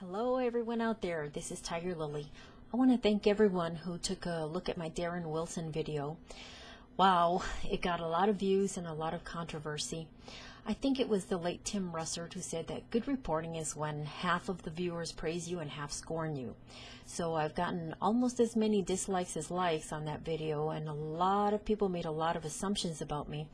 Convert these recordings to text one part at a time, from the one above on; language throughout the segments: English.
Hello everyone out there, this is TigerLily. I want to thank everyone who took a look at my Darren Wilson video. Wow, it got a lot of views and a lot of controversy. I think it was the late Tim Russert who said that good reporting is when half of the viewers praise you and half scorn you. So I've gotten almost as many dislikes as likes on that video, and a lot of people made a lot of assumptions about me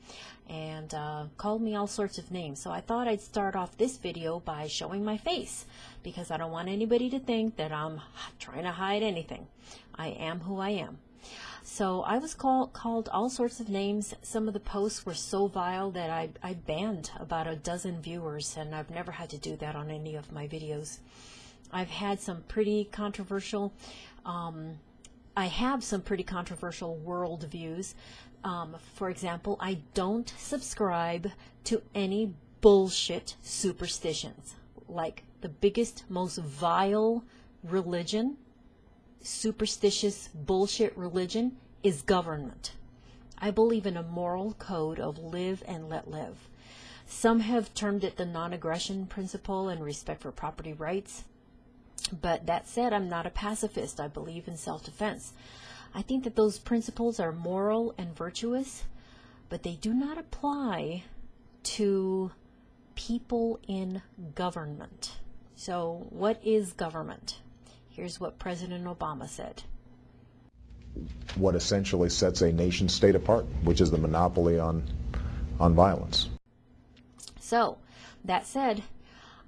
and called me all sorts of names. So I thought I'd start off this video by showing my face, because I don't want anybody to think that I'm trying to hide anything. I am who I am. So I was called all sorts of names. Some of the posts were so vile that I banned about a dozen viewers, and I've never had to do that on any of my videos. I've had some pretty controversial, I have some pretty controversial world views. For example, I don't subscribe to any bullshit superstitions. Like the biggest, most vile religion, superstitious bullshit religion, is government. I believe in a moral code of live and let live. Some have termed it the non-aggression principle and respect for property rights. But that said, I'm not a pacifist. I believe in self-defense. I think that those principles are moral and virtuous, but they do not apply to people in government. So what is government? Here's what President Obama said. What essentially sets a nation state apart, which is the monopoly on violence. So, that said,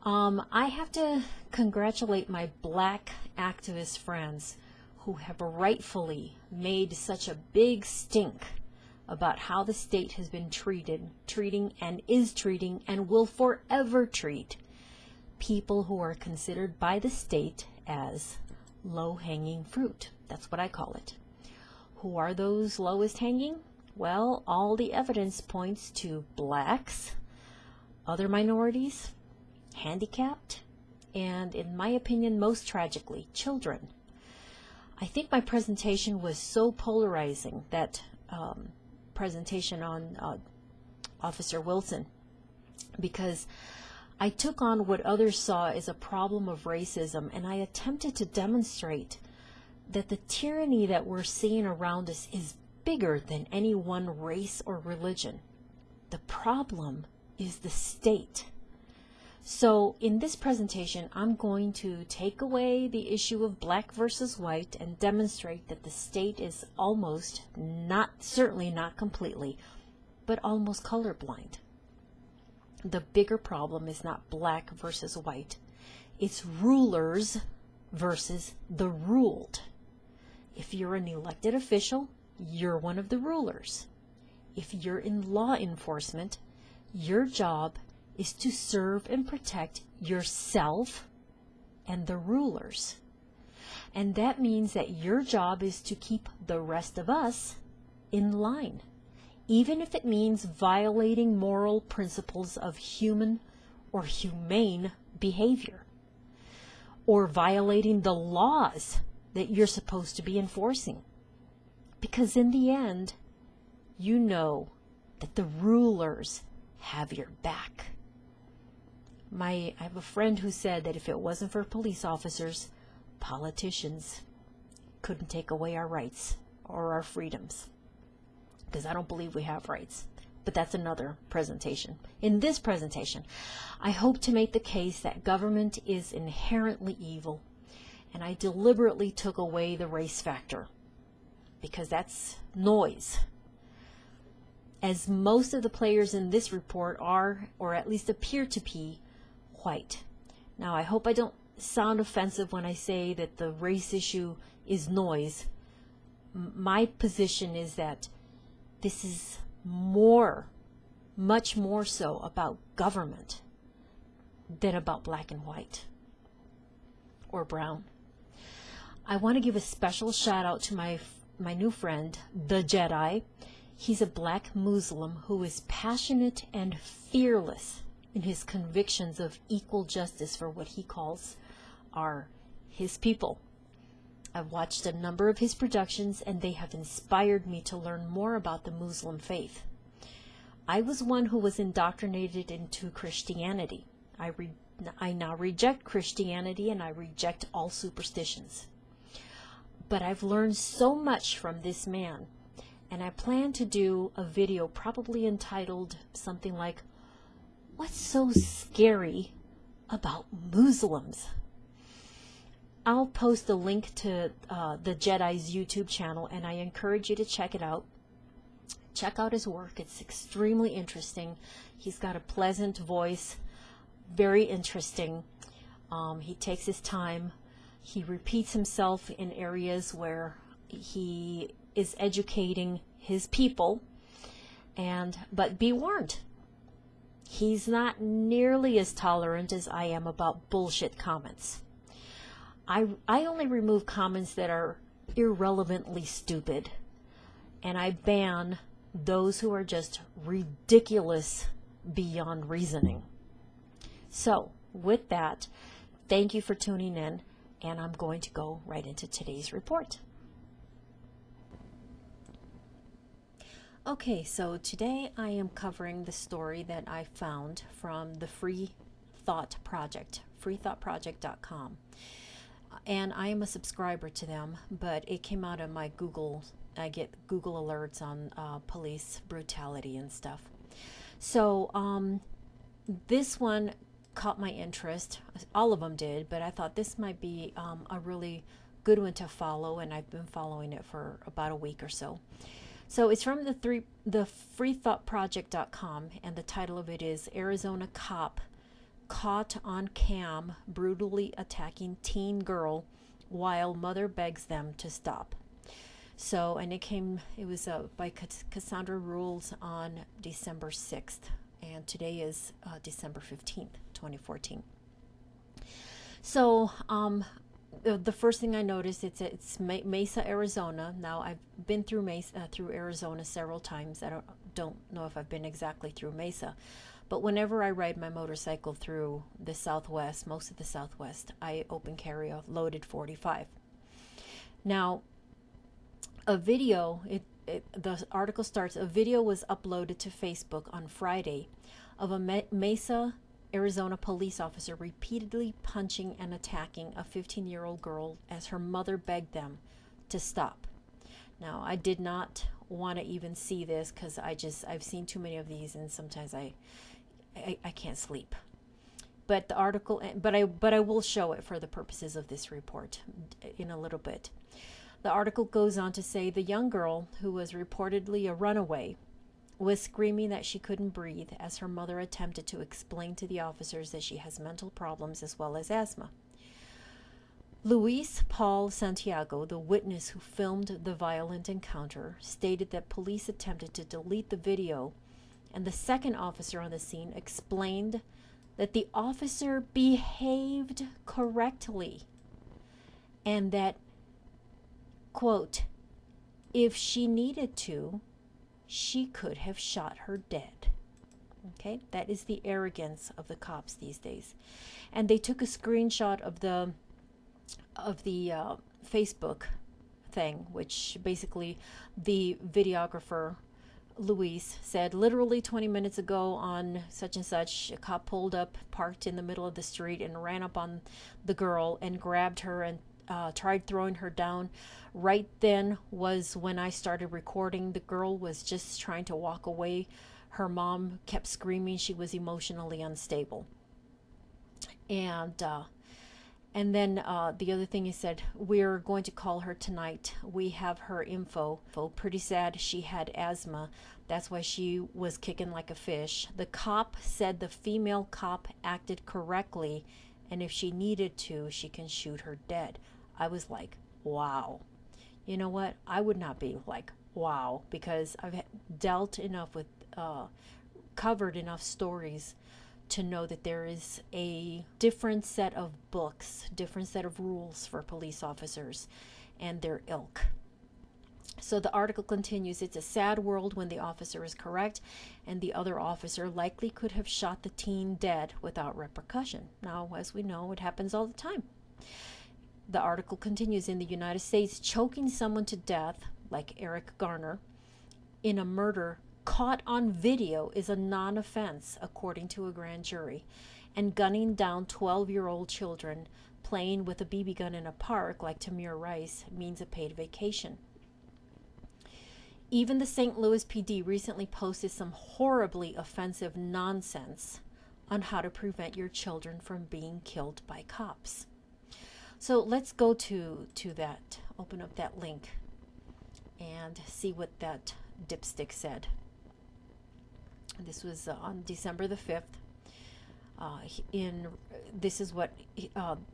I have to congratulate my black activist friends who have rightfully made such a big stink about how the state has been treating and is treating and will forever treat people who are considered by the state as low-hanging fruit. That's what I call it. Who are those lowest hanging? Well, all the evidence points to blacks, other minorities, handicapped, and in my opinion, most tragically, children. I think my presentation was so polarizing, that presentation on Officer Wilson, because I took on what others saw as a problem of racism, and I attempted to demonstrate that the tyranny that we're seeing around us is bigger than any one race or religion. The problem is the state. So in this presentation, I'm going to take away the issue of black versus white and demonstrate that the state is almost, certainly not completely, but almost colorblind. The bigger problem is not black versus white. It's rulers versus the ruled. If you're an elected official, you're one of the rulers. If you're in law enforcement, your job is to serve and protect yourself and the rulers. And that means that your job is to keep the rest of us in line, even if it means violating moral principles of human or humane behavior, or violating the laws that you're supposed to be enforcing. Because in the end, you know that the rulers have your back. I have a friend who said that if it wasn't for police officers, politicians couldn't take away our rights or our freedoms. Because I don't believe we have rights. But that's another presentation. In this presentation, I hope to make the case that government is inherently evil, and I deliberately took away the race factor, because that's noise. As most of the players in this report are, or at least appear to be, white. Now, I hope I don't sound offensive when I say that the race issue is noise. My position is that this is much more so about government than about black and white or brown. I want to give a special shout out to my new friend, the Jedi. He's a black Muslim who is passionate and fearless in his convictions of equal justice for what he calls his people. I've watched a number of his productions, and they have inspired me to learn more about the Muslim faith. I was one who was indoctrinated into Christianity, I now reject Christianity and I reject all superstitions. But I've learned so much from this man, and I plan to do a video probably entitled something like, "What's so scary about Muslims?" I'll post a link to the Jedi's YouTube channel, and I encourage you to check it out. Check out his work. It's extremely interesting. He's got a pleasant voice, very interesting. He takes his time. He repeats himself in areas where he is educating his people. But be warned, he's not nearly as tolerant as I am about bullshit comments. I only remove comments that are irrelevantly stupid, and I ban those who are just ridiculous beyond reasoning. So, with that, thank you for tuning in, and I'm going to go right into today's report. Okay, so today I am covering the story that I found from the Free Thought Project, freethoughtproject.com. And I am a subscriber to them, but it came out of my Google. I get Google alerts on police brutality and stuff. So this one caught my interest. All of them did, but I thought this might be a really good one to follow, and I've been following it for about a week or so. So it's from the freethoughtproject.com, and the title of it is Arizona Cop Caught on Cam Brutally Attacking Teen Girl While Mother Begs Them to Stop. So, and it was by Cassandra Rules on December 6th, and today is December 15th, 2014. So, the first thing I noticed, it's Mesa, Arizona. Now, I've been through Arizona several times. I don't know if I've been exactly through Mesa, but whenever I ride my motorcycle through the Southwest, most of the Southwest, I open carry a loaded 45. Now, a video, the article starts, a video was uploaded to Facebook on Friday of a Mesa, Arizona police officer repeatedly punching and attacking a 15-year-old girl as her mother begged them to stop. Now, I did not want to even see this because I've seen too many of these, and sometimes I can't sleep. But the article, but I will show it for the purposes of this report in a little bit. The article goes on to say the young girl, who was reportedly a runaway, was screaming that she couldn't breathe as her mother attempted to explain to the officers that she has mental problems as well as asthma. Luis Paul Santiago, the witness who filmed the violent encounter, stated that police attempted to delete the video, and the second officer on the scene explained that the officer behaved correctly and that, quote, if she needed to, she could have shot her dead. Okay, that is the arrogance of the cops these days. And they took a screenshot of the Facebook thing, which basically the videographer Luis said, literally 20 minutes ago on such and such, a cop pulled up, parked in the middle of the street, and ran up on the girl and grabbed her and tried throwing her down. Right then was when I started recording. The girl was just trying to walk away. Her mom kept screaming. She was emotionally unstable. And then the other thing he said, we're going to call her tonight. We have her info. Pretty sad. She had asthma. That's why she was kicking like a fish. The cop said the female cop acted correctly, and if she needed to, she can shoot her dead. I was like, wow. You know what? I would not be like, wow, because I've dealt enough with, covered enough stories to know that there is a different set of books, different set of rules for police officers and their ilk. So the article continues, it's a sad world when the officer is correct and the other officer likely could have shot the teen dead without repercussion. Now, as we know, it happens all the time. The article continues, in the United States, choking someone to death, like Eric Garner, in a murder caught on video is a non-offense, according to a grand jury, and gunning down 12-year-old children playing with a BB gun in a park like Tamir Rice means a paid vacation. Even the St. Louis PD recently posted some horribly offensive nonsense on how to prevent your children from being killed by cops. So let's go to that, open up that link and see what that dipstick said. This was on December the 5th. This is what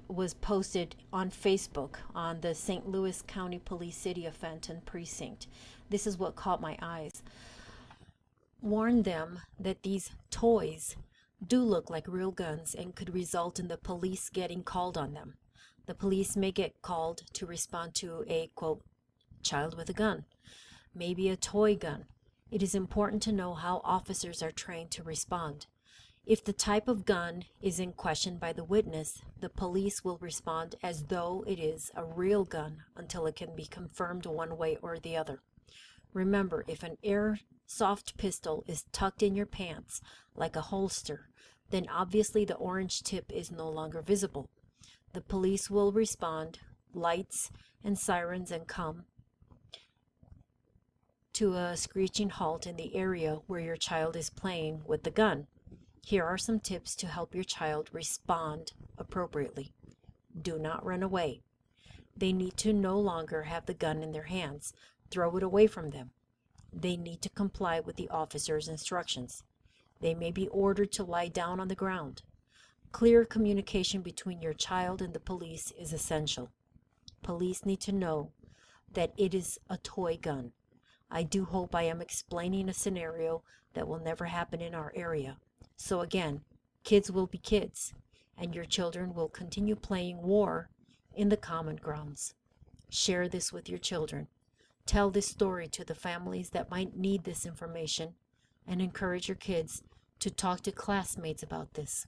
was posted on Facebook on the St. Louis County Police City of Fenton precinct. This is what caught my eyes. Warn them that these toys do look like real guns and could result in the police getting called on them. The police may get called to respond to a, quote, child with a gun, maybe a toy gun. It is important to know how officers are trained to respond. If the type of gun is in question by the witness, the police will respond as though it is a real gun until it can be confirmed one way or the other. Remember, if an airsoft pistol is tucked in your pants like a holster, then obviously the orange tip is no longer visible. The police will respond, lights and sirens, and come to a screeching halt in the area where your child is playing with the gun. Here are some tips to help your child respond appropriately. Do not run away. They need to no longer have the gun in their hands. Throw it away from them. They need to comply with the officer's instructions. They may be ordered to lie down on the ground. Clear communication between your child and the police is essential. Police need to know that it is a toy gun. I do hope I am explaining a scenario that will never happen in our area. So again, kids will be kids, and your children will continue playing war in the common grounds. Share this with your children. Tell this story to the families that might need this information, and encourage your kids to talk to classmates about this.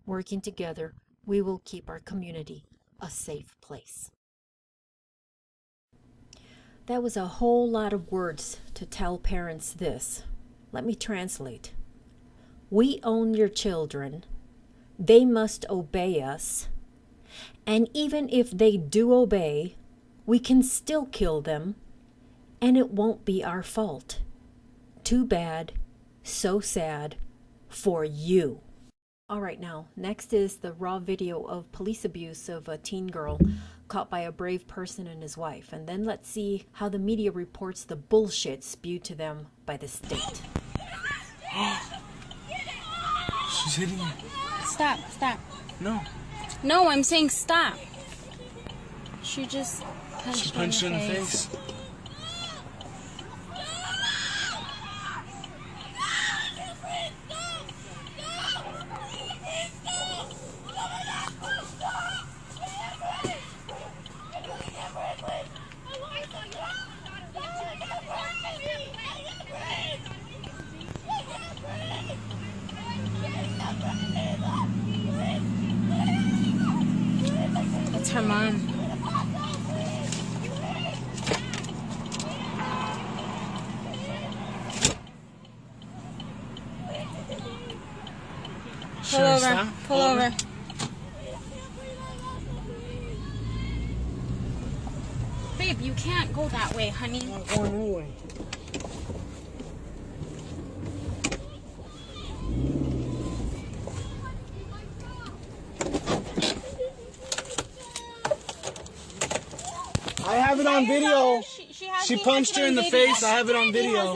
Working together, we will keep our community a safe place. That was a whole lot of words to tell parents this. Let me translate. We own your children. They must obey us. And even if they do obey, we can still kill them, and it won't be our fault. Too bad, so sad for you. All right, now, next is the raw video of police abuse of a teen girl caught by a brave person and his wife. And then let's see how the media reports the bullshit spewed to them by the state. She's hitting me. Stop, stop. No. No, I'm saying stop. She just punched her in the face. It's her mom. Pull over. Stop. Pull over. Babe, you can't go that way, honey. I'm not going anyway. I have it on video. She punched her in the face. I have it on video.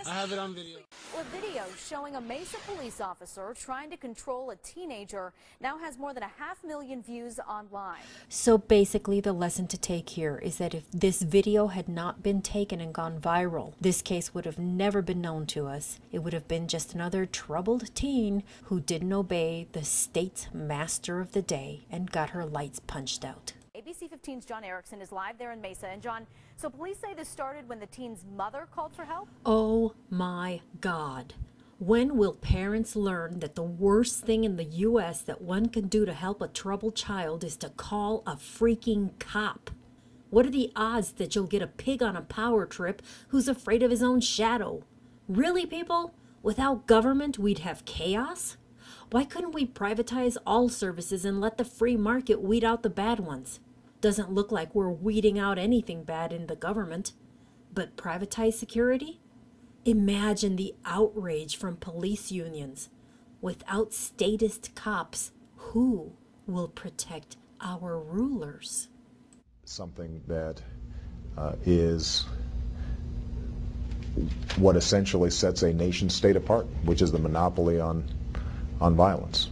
I have it on video. A video showing a Mesa police officer trying to control a teenager now has more than 500,000 views online. So basically the lesson to take here is that if this video had not been taken and gone viral, this case would have never been known to us. It would have been just another troubled teen who didn't obey the state's master of the day and got her lights punched out. ABC 15's John Erickson is live there in Mesa. And John, so police say this started when the teen's mother called for help? Oh my God. When will parents learn that the worst thing in the U.S. that one can do to help a troubled child is to call a freaking cop? What are the odds that you'll get a pig on a power trip who's afraid of his own shadow? Really, people? Without government, we'd have chaos? Why couldn't we privatize all services and let the free market weed out the bad ones? Doesn't look like we're weeding out anything bad in the government. But privatize security? Imagine the outrage from police unions. Without statist cops, who will protect our rulers? Something that is what essentially sets a nation state apart, which is the monopoly on violence.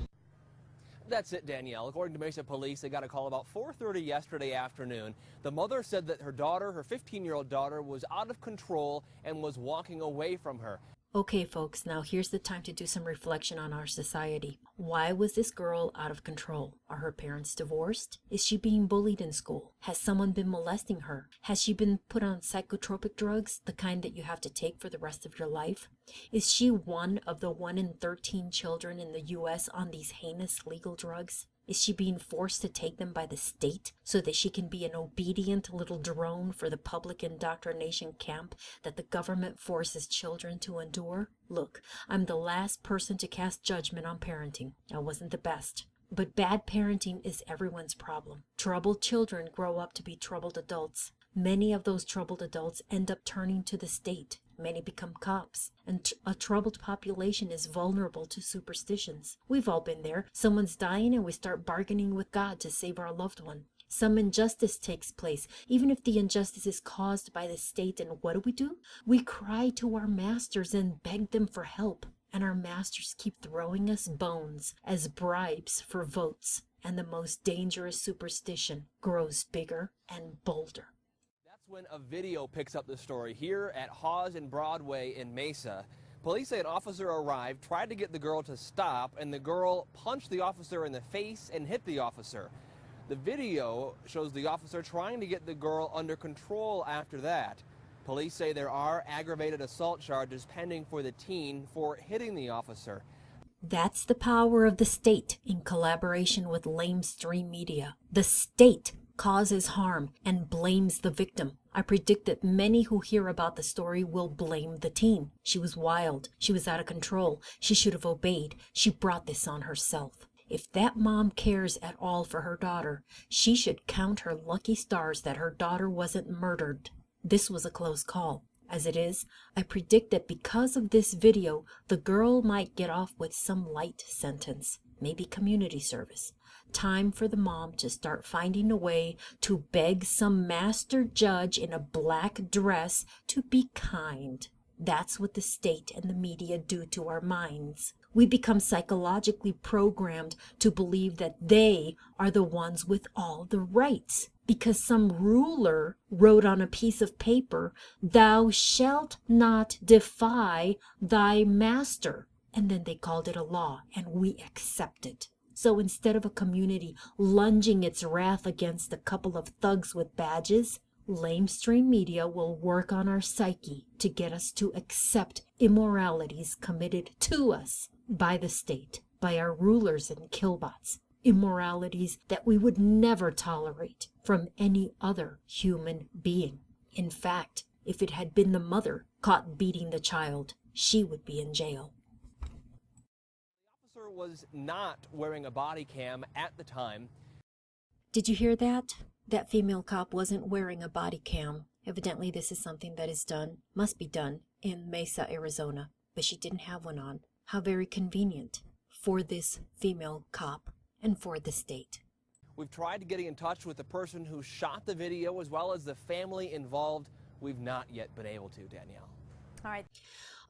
That's it, Danielle. According to Mesa police, they got a call about 4:30 yesterday afternoon. The mother said that her daughter, her 15-year-old daughter, was out of control and was walking away from her. Okay, folks, now here's the time to do some reflection on our society. Why was this girl out of control? Are her parents divorced? Is she being bullied in school? Has someone been molesting her? Has she been put on psychotropic drugs, the kind that you have to take for the rest of your life? Is she one of the 1 in 13 children in the U.S. on these heinous legal drugs? Is she being forced to take them by the state so that she can be an obedient little drone for the public indoctrination camp that the government forces children to endure? Look, I'm the last person to cast judgment on parenting. I wasn't the best. But bad parenting is everyone's problem. Troubled children grow up to be troubled adults. Many of those troubled adults end up turning to the state. Many become cops, and a troubled population is vulnerable to superstitions. We've all been there. Someone's dying and we start bargaining with God to save our loved one. Some injustice takes place, even if the injustice is caused by the state, and what do? We cry to our masters and beg them for help, and our masters keep throwing us bones as bribes for votes, and the most dangerous superstition grows bigger and bolder. When a video picks up the story here at Hawes and Broadway in Mesa. Police say an officer arrived, tried to get the girl to stop, and the girl punched the officer in the face and hit the officer. The video shows the officer trying to get the girl under control after that. Police say there are aggravated assault charges pending for the teen for hitting the officer. That's the power of the state in collaboration with lamestream media. The state causes harm and blames the victim. I predict that many who hear about the story will blame the teen. She was wild. She was out of control. She should have obeyed. She brought this on herself. If that mom cares at all for her daughter, she should count her lucky stars that her daughter wasn't murdered. This was a close call. As it is, I predict that because of this video, the girl might get off with some light sentence, maybe community service. Time for the mom to start finding a way to beg some master judge in a black dress to be kind. That's what the state and the media do to our minds. We become psychologically programmed to believe that they are the ones with all the rights, because some ruler wrote on a piece of paper, "Thou shalt not defy thy master." And then they called it a law, and we accept it. So instead of a community lunging its wrath against a couple of thugs with badges, lamestream media will work on our psyche to get us to accept immoralities committed to us by the state, by our rulers and killbots, immoralities that we would never tolerate from any other human being. In fact, if it had been the mother caught beating the child, she would be in jail. The officer was not wearing a body cam at the time. Did you hear that? That female cop wasn't wearing a body cam. Evidently, this is something that is done, must be done, in Mesa, Arizona. But she didn't have one on. How very convenient for this female cop and for the state. We've tried to get in touch with the person who shot the video as well as the family involved. We've not yet been able to, Danielle. All right.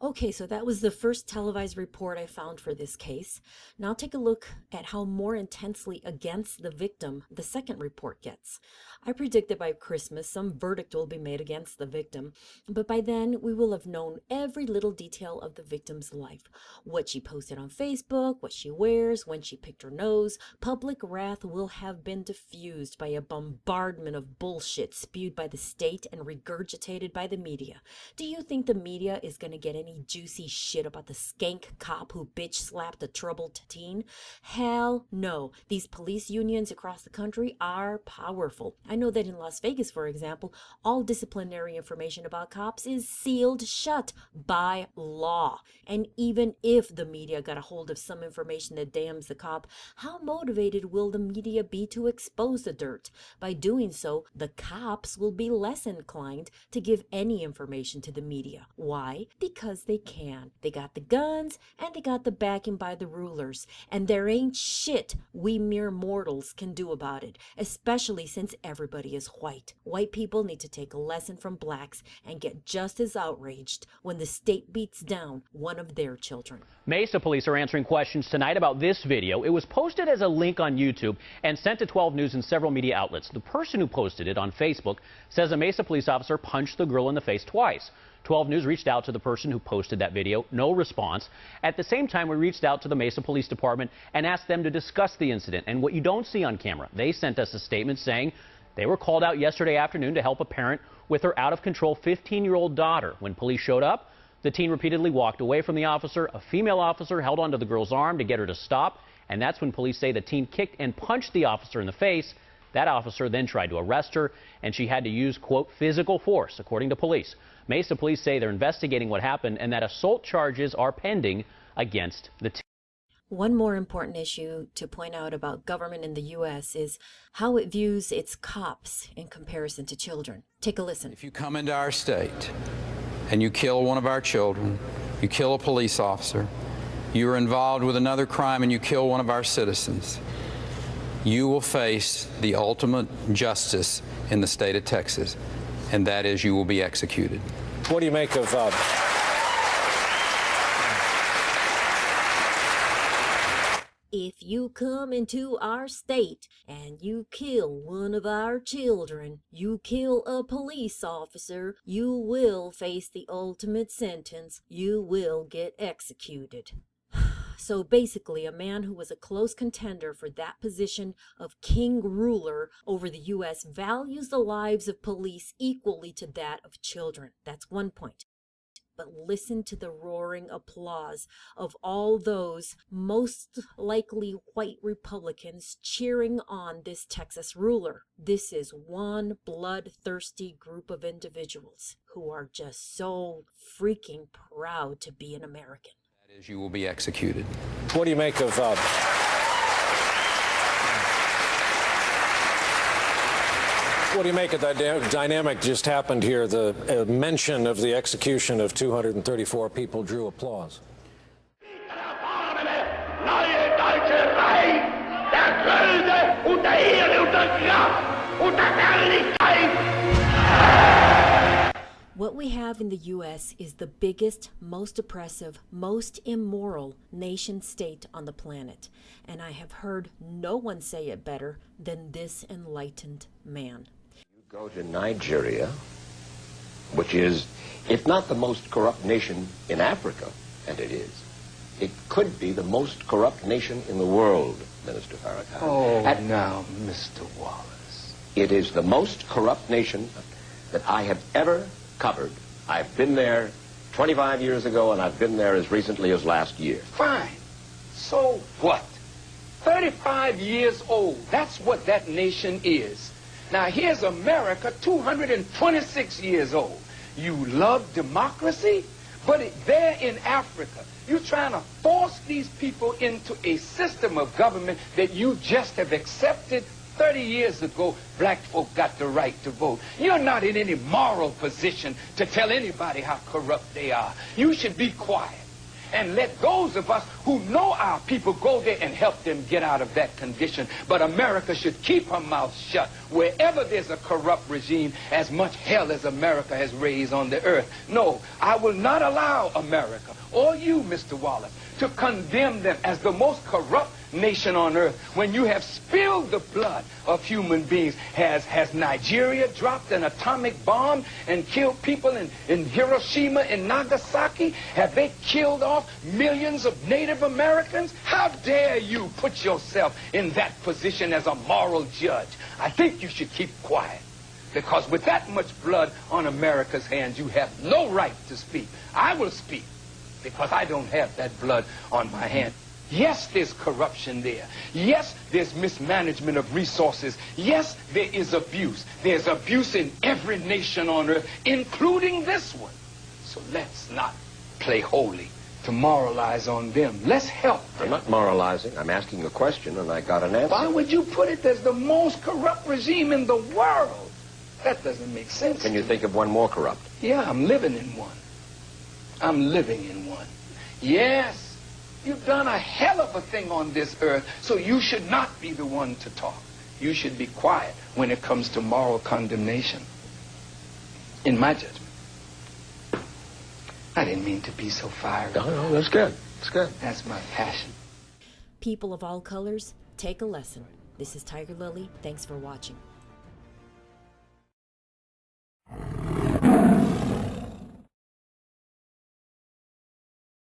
Okay, so that was the first televised report I found for this case. Now take a look at how more intensely against the victim the second report gets. I predict that by Christmas some verdict will be made against the victim, but by then we will have known every little detail of the victim's life. What she posted on Facebook, what she wears, when she picked her nose. Public wrath will have been diffused by a bombardment of bullshit spewed by the state and regurgitated by the media. Do you think the media is going to get any any juicy shit about the skank cop who bitch slapped a troubled teen? Hell no. These police unions across the country are powerful. I know that in Las Vegas, for example, all disciplinary information about cops is sealed shut by law. And even if the media got a hold of some information that damns the cop, how motivated will the media be to expose the dirt? By doing so, the cops will be less inclined to give any information to the media. Why? Because they can. They got the guns and they got the backing by the rulers. And there ain't shit we mere mortals can do about it, especially since everybody is white. White people need to take a lesson from blacks and get just as outraged when the state beats down one of their children. Mesa police are answering questions tonight about this video. It was posted as a link on YouTube and sent to 12 News and several media outlets. The person who posted it on Facebook says a Mesa police officer punched the girl in the face twice. 12 News reached out to the person who posted that video. No response. At the same time, we reached out to the Mesa Police Department and asked them to discuss the incident. And what you don't see on camera, they sent us a statement saying they were called out yesterday afternoon to help a parent with her out-of-control 15-year-old daughter. When police showed up, the teen repeatedly walked away from the officer. A female officer held onto the girl's arm to get her to stop. And that's when police say the teen kicked and punched the officer in the face. That officer then tried to arrest her, and she had to use, quote, physical force, according to police. Mesa police say they're investigating what happened and that assault charges are pending against the teen. One more important issue to point out about government in the U.S. is how it views its cops in comparison to children. Take a listen. If you come into our state and you kill one of our children, you kill a police officer, you are involved with another crime and you kill one of our citizens, you will face the ultimate justice in the state of Texas, and that is you will be executed. What do you make of If you come into our state and you kill one of our children, you kill a police officer, you will face the ultimate sentence. You will get executed. So basically, a man who was a close contender for that position of king ruler over the U.S. values the lives of police equally to that of children. That's one point. But listen to the roaring applause of all those most likely white Republicans cheering on this Texas ruler. This is one bloodthirsty group of individuals who are just so freaking proud to be an American. That is, you will be executed. what do you make of what do you make of that dynamic just happened here? The mention of the execution of 234 people drew applause. What we have in the U.S. is the biggest, most oppressive, most immoral nation-state on the planet. And I have heard no one say it better than this enlightened man. You go to Nigeria, which is, if not the most corrupt nation in Africa, and it is, it could be the most corrupt nation in the world, Minister Farrakhan. Oh, now, Mr. Wallace. It is the most corrupt nation that I have ever covered. I've been there 25 years ago, and I've been there as recently as last year. Fine. So what? 35 years old. That's what that nation is. Now, here's America, 226 years old. You love democracy, but there in Africa, you're trying to force these people into a system of government that you just have accepted. 30 years ago, black folk got the right to vote. You're not in any moral position to tell anybody how corrupt they are. You should be quiet and let those of us who know our people go there and help them get out of that condition. But America should keep her mouth shut wherever there's a corrupt regime, as much hell as America has raised on the earth. No, I will not allow America, or you, Mr. Wallace, to condemn them as the most corrupt nation on earth when you have spilled the blood of human beings. Has Nigeria dropped an atomic bomb and killed people in Hiroshima and Nagasaki? Have they killed off millions of Native Americans? How dare you put yourself in that position as a moral judge? I think you should keep quiet, because with that much blood on America's hands, you have no right to speak. I will speak. because I don't have that blood on my hand. Yes, there's corruption there. Yes, there's mismanagement of resources. Yes, there is abuse. There's abuse in every nation on earth, including this one. So let's not play holy to moralize on them. Let's help them. I'm not moralizing. I'm asking a question, and I got an answer. Why would you put it as the most corrupt regime in the world? That doesn't make sense. Can you think of one more corrupt? Yeah, I'm living in one. I'm living in one. Yes. You've done a hell of a thing on this earth, so you should not be the one to talk. You should be quiet when it comes to moral condemnation. In my judgment. I didn't mean to be so fiery. No, that's good. That's good. That's my passion. People of all colors, take a lesson. This is TigerLily. Thanks for watching.